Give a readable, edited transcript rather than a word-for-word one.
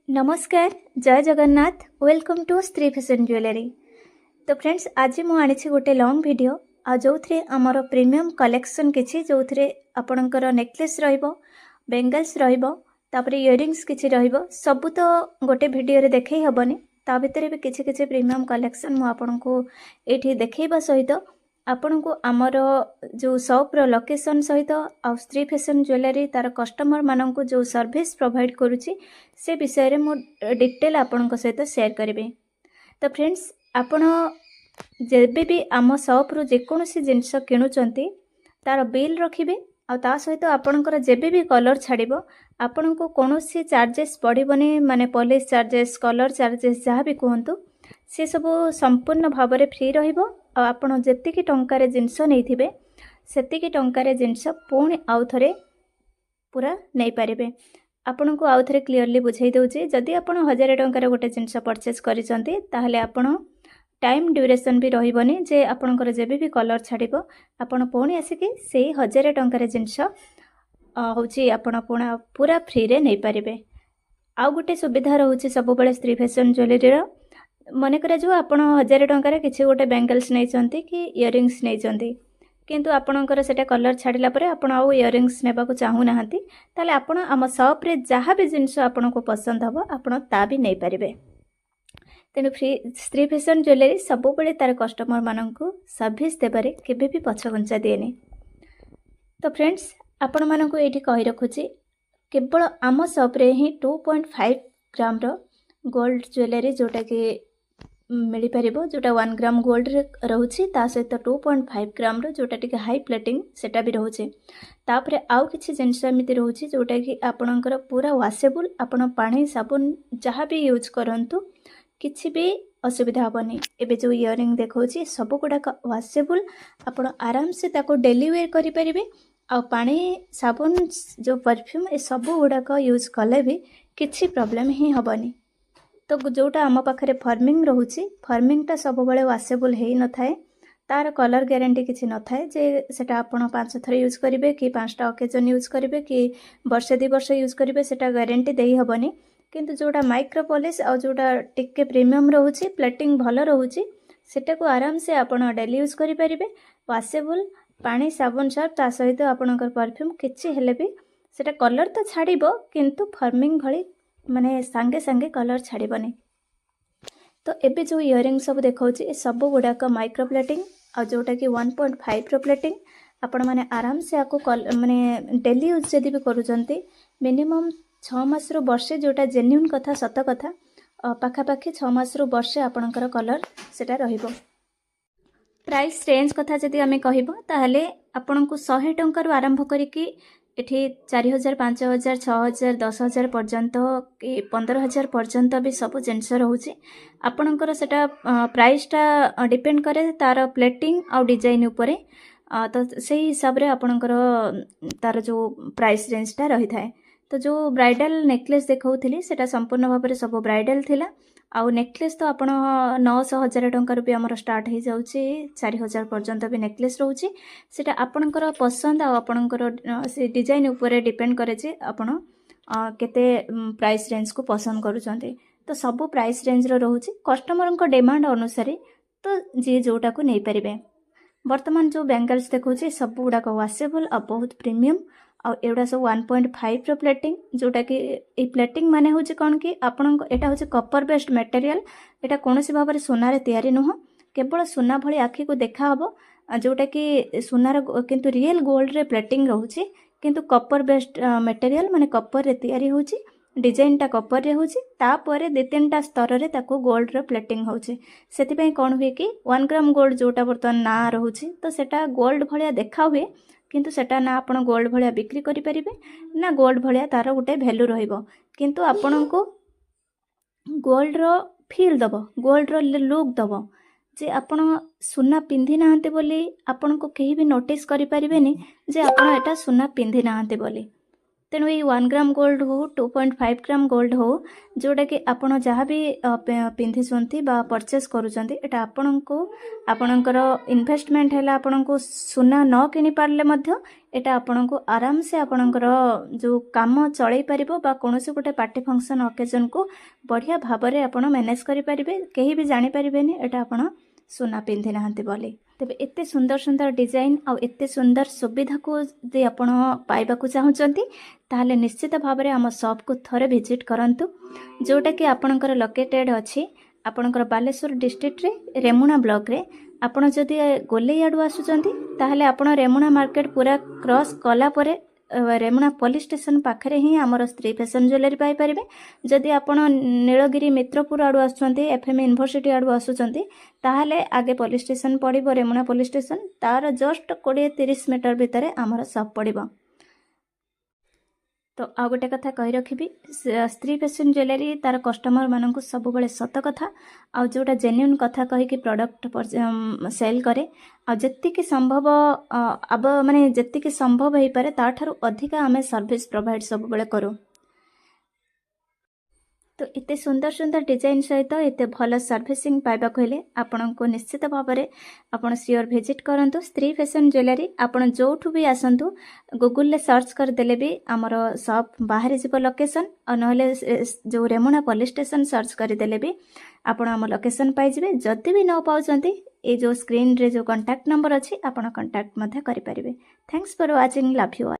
नमस्कार जय Jagannath welcome to स्त्री फैशन ज्वेलरी। तो फ्रेंड्स आज मु आनी गोटे लॉन्ग वीडियो आ जो थे आमर प्रीमियम कलेक्शन किछि जो थे आपणकर नेकलेस रहिबो बेंगल्स रहिबो तापरे इयरिंग्स किछि रहिबो सब तो गोटे वीडियो रे देखै हबनी ता भितर भी किछि किछि प्रीमियम कलेक्शन मु आपनको एठी देखैबा सहित आपण को आमर जो शॉप रो लोकेशन सहित आ स्त्री फैशन ज्वेलरी तार कस्टमर मानन को जो सर्विस प्रोवाइड करूची से विषय रे मु डिटेल आपण को सहित शेयर करिवे। तो फ्रेंड्स आपण जेबे भी आम शॉप रो जेकोसी जिनस किणुचंती तार बिल रखिबे आ ता सहित आपणकर जेबे भी कलर छाड़िबो आपण को कोनोसी चार्जेस पड़िबनी माने पॉलिश चार्जेस कलर चार्जेस जहाँ भी कहतु से सब संपूर्ण भाव में फ्री रहिबो आ आपण जेतिकी टंकार जिनस नैथिबे सेतिकी टंकार जिनस पुणी आउ थरे पूरा नहीं पारिबे। आपण को आउ थरे क्लियरली बुझाई दउची जदि आपण 1000 टंकार गोटे जिनस परचेज करिसंती ताहले आपण टाइम ड्यूरेशन भी रहिबनी जे आपणकर जेबे भी कलर छाड़िबो आपण पुणी आसिकी सेही 1000 टंकार जिनस होची आपण पूरा फ्री रे नहीं पारिबे। आउ गोटे सुविधा रहउची सब बेले स्त्री फैशन ज्वेलरी रो मन करा जो आपण 1000 टंकार किछि गोटे बेंगल्स नै चंती कि इयरिंग्स नै चंती किंतु आपणकर सेटा कलर छाड़िला परे आपण आउ इयरिंग्स नेबा को चाहू नाहंती ताले आपण आम शॉप रे जहाँ भी जिनस आपण को पसंद हबो आपण ता भी नहीं पारिबे। तेणु फ्री स्त्री फैशन ज्वेलरी सब बेले तार कस्टमर मानन को सर्विस देबारे केबे भी पछघंचा दिएनी। तो फ्रेंड्स आपण मानन को एठी कहि रखुची केवल आम शॉप रे ही 2.5 ग्राम रो गोल्ड ज्वेलरी जोटा कि मिल पार जोटा 1 ग्राम गोल्ड रे रहउची ता सहित 2.5 ग्राम रो जोटा टिके हाई प्लेटिंग सेटा भी रहउची तापरे आउ किछि जिनस एमिति रहउची जोटा कि आपणकर पूरा वॉशेबल आपण पानी साबुन जहाँ भी यूज करंतु किछि भी असुविधा हबनी। एबे जो इयरिंग देखौची सब गुडा वॉशेबल आपण आराम से ताको डेली वेयर करि परिबे आ पानी साबुन जो परफ्यूम ए सब गुडा यूज कले भी किछि प्रॉब्लम ही हबनी। तो जोटा आम पाखे फर्मिंग रोचे फर्मिंगटा सब बड़े वॉशेबल हो न थाए तार कलर ग्यारंटी किसी न थाए जे सेटा आपण 5 थर यूज करेंगे कि 5टा ओकेजन यूज करेंगे कि वर्षे 2 वर्ष यूज करेंगे सेटा ग्यारंटी दे हेबनी किंतु जोटा माइक्रो पॉलिश आ जोटा टिके प्रीमियम रोचे प्लेटिंग भल रोचे सेटा को आराम से आपण डेली यूज करि परिबे वॉशेबल पानी साबुन सर्फ ता सहित आपणकर परफ्यूम किछि हेले भी सेटा कलर तो छाड़िबो किंतु फर्मिंग भली माने सांगे सांगे कलर छाड़िबनी। तो एबे जो इयरिंग सब देखौची सब गुडाक माइक्रो प्लेटिंग आ जोटा कि 1.5 रो प्लेटिंग आपण माने आराम से आको माने डेली यूज जदि भी करूचंती मिनिमम 6 मास रो वर्षे जोटा जेन्युइन कथा सत कथा पाखा पाखी 6 मास रो वर्षे आपणकर कलर सेटा रहिबो। प्राइस रेंज कथा जदि आमे कहिबो ताहले आपणको 100 टंका आरंभ करिकि एठी 4000 5000 6000 10000 पर्यंत कि 15000 पर्यंत भी सब जिनस रोचे आपणकर सेटा प्राइसटा डिपेंड करे तार प्लेटिंग आ डिजाइन उपरे तो से हिसाब रे आपणकर तार जो प्राइस रेंजटा रही थाए। तो जो ब्राइडल नेकलेस देखौथिली सेटा संपूर्ण भाव में सब ब्राइडल थिला आउ नेकलेस तो आपण 900,000 टंका भी आमर स्टार्ट हो जाउची 4000 पर्यंत भी नेकलेस रोची सेटा आपणकर पसंद आ आपणकर से डिजाइन ऊपर डिपेंड करे जे आपण केते प्राइस रेंज को पसंद करूचंते। तो सब प्राइस रेंज रो रहउची कस्टमर को डिमांड अनुसार तो जे जोटा को नहीं परिबे। वर्तमान जो बेंगल्स देखौची सब गुडा को वॉशेबल आ बहुत प्रीमियम आ एवडा सब 1.5 रो प्लेटिंग जोटा कि ए प्लेटिंग माने होची कोन कि आपण एटा होची कॉपर बेस्ड मटेरियल एटा कोनोसी भाव रे सोना रे तयारी नुह केवल सोना भली आखी को देखा हबो जोटा कि सोनार किंतु रियल गोल्ड रे प्लेटिंग रहउची किंतु कॉपर बेस्ड मटेरियल माने कॉपर रे तयारी होची डिजाइन टा कॉपर रे होची तापरे 2-3टा स्तर रे ताको गोल्ड रे प्लेटिंग होची सेति पई कोन हुए कि 1 ग्राम गोल्ड जोटा बर्तन ना रहउची तो सेटा गोल्ड भलिया देखा हुए किंतु सेटा ना आपण गोल्ड भलिया बिक्री करि परिबे ना गोल्ड भलिया तार गोटे वैल्यू रहिबो किंतु आपण को गोल्ड रो फील दबो गोल्ड रो लुक दबो जे आपण सुना पिंधि नाहंते बोली आपण को केही भी नोटिस करि परिबेनी जे आपण एटा सुना पिंधि नाहंते बोली तेणु ये 1 ग्राम गोल्ड हो 2.5 ग्राम गोल्ड हो जोटा कि आपण जहाँ भी पिंधि बा परचेस करुँचे एटा आपणकर इन्वेस्टमेंट है आपको सुना न किनी पारले मध्य एटा आपको आराम से आपणकर जो काम चलई पारिबो बा कोनोसी गोटे पार्टी फंक्शन ओकेजन को बढ़िया भाव में आपण मैनेज करि परिबे केही भी जानि परिबेनी एटा आपण सुना पिंधि नाहंती बोली। तेबे एते सुंदर सुंदर डिजाइन आ एते सुंदर सुविधा को यदि आपण पाइबाकू चाहूचंती ताहले निश्चित भाव में आम शॉप को थरे विजिट करंतु जोटा कि आपणकर लोकेटेड अछि आपणकर बालेश्वर डिस्ट्रिक्ट रे रेमुणा ब्लॉक रे। आपण जदि गोलेई आडू आसुचंती ताहले आपण रेमुणा मार्केट पूरा क्रॉस कला परे रेमुणा पुलिस स्टेशन पाखरे ही आमर स्त्री फैशन ज्वेलरी पाई परिबे। जदि आपण नीलगिरी मित्रपुर आडू आसुचंती एफएम यूनिवर्सिटी आडू आसुचंती ताहले आगे पुलिस स्टेशन पड़िबो रेमुणा पुलिस स्टेशन तार जस्ट 20-30 मीटर भितर आमर शॉप पड़िबो। तो आ गोटे कथा कही रखी स्त्री फैशन ज्वेलरी तार कस्टमर मानक सब बेले सत कथा आ जोटा जेन्युइन कथा कही कि प्रोडक्ट सेल करे आ जत्तिकी संभव अब माने जत्तिकी संभव हो पारे ताठारु अधिका आमे सर्विस प्रोवाइड सब बेले करू। तो इतने सुंदर सुंदर डिजाइन सहित एते भल सर्विसिंग पाइबा हेले आपण को निश्चित भाव में आपण सियोर विजिट करंतु स्त्री फैशन ज्वेलरी। आपण जोठू भी आसंतु गूगल ले सर्च कर देले भी आमर शॉप बाहर जीव लोकेशन और नहले जो रेमुणा पुलिस स्टेशन सर्च कर देले भी आपण आम लोकेशन पाइबे। जदि भी न पाउचंती ए जो स्क्रीन रे जो कांटेक्ट नंबर अछि आपण कांटेक्ट मध्य करि परिबे। Thanks for watching, love you all.